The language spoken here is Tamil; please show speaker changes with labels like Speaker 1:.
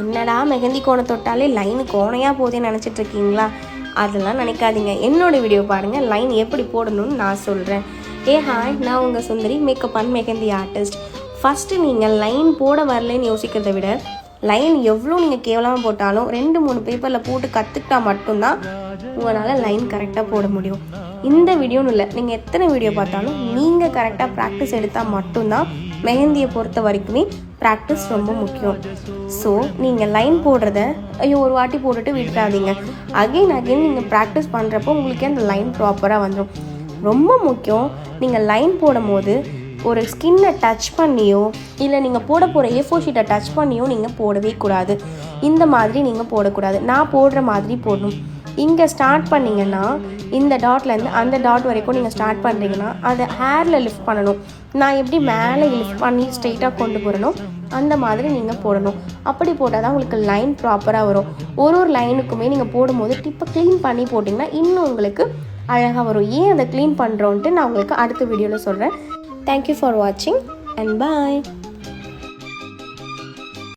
Speaker 1: என்னடா மெஹந்தி கோணை தொட்டாலே லைனு கோணையாக போதேன்னு நினச்சிட்ருக்கீங்களா? அதெல்லாம் நினைக்காதீங்க. என்னோடய வீடியோ பாருங்கள், லைன் எப்படி போடணும்னு நான் சொல்கிறேன். ஹாய், நான் உங்கள் Sundari, makeup and mehndi artist. First நீங்கள் லைன் போட வரலன்னு யோசிக்கிறத விட லைன் எவ்வளோ நீங்கள் கேவலமாக போட்டாலும் 2-3 பேப்பரில் போட்டு கற்றுக்கிட்டா மட்டும்தான் உங்களால் லைன் கரெக்டாக போட முடியும். இந்த வீடியோன்னு இல்லை, நீங்கள் எத்தனை வீடியோ பார்த்தாலும் நீங்கள் கரெக்டாக ப்ராக்டிஸ் எடுத்தால் மட்டும்தான் மெஹந்தியை பொறுத்த வரைக்குமே ப்ராக்டிஸ் ரொம்ப முக்கியம். ஸோ நீங்கள் லைன் போடுறத ஒரு வாட்டி போட்டுட்டு விட்டுறாதீங்க. அகெயின் நீங்கள் ப்ராக்டிஸ் பண்ணுறப்போ உங்களுக்கே அந்த லைன் ப்ராப்பராக வந்துடும். ரொம்ப முக்கியம், நீங்கள் லைன் போடும் போது ஒரு ஸ்கின்னை டச் பண்ணியோ இல்லை நீங்கள் போட போகிற A4 ஷீட்டை டச் பண்ணியோ நீங்கள் போடவே கூடாது. இந்த மாதிரி நீங்கள் போடக்கூடாது. நான் போடுற மாதிரி போடணும். இங்கே ஸ்டார்ட் பண்ணிங்கன்னா இந்த டாட்லேருந்து அந்த டாட் வரைக்கும் நீங்கள் ஸ்டார்ட் பண்ணுறீங்கன்னா அதை ஹேரில் லிஃப்ட் பண்ணணும். நான் எப்படி மேலே லிஃப்ட் பண்ணி ஸ்ட்ரெயிட்டாக கொண்டு போகிறனோ அந்த மாதிரி நீங்கள் போடணும். அப்படி போட்டால் தான் உங்களுக்கு லைன் ப்ராப்பராக வரும். ஒரு லைனுக்குமே நீங்கள் போடும்போது டிப்பை க்ளீன் பண்ணி போட்டிங்கன்னா இன்னும் உங்களுக்கு அழகாக வரும். ஏன் அதை க்ளீன் பண்ணுறோன்ட்டு நான் உங்களுக்கு அடுத்த வீடியோவில் சொல்கிறேன். Thank you for watching and bye.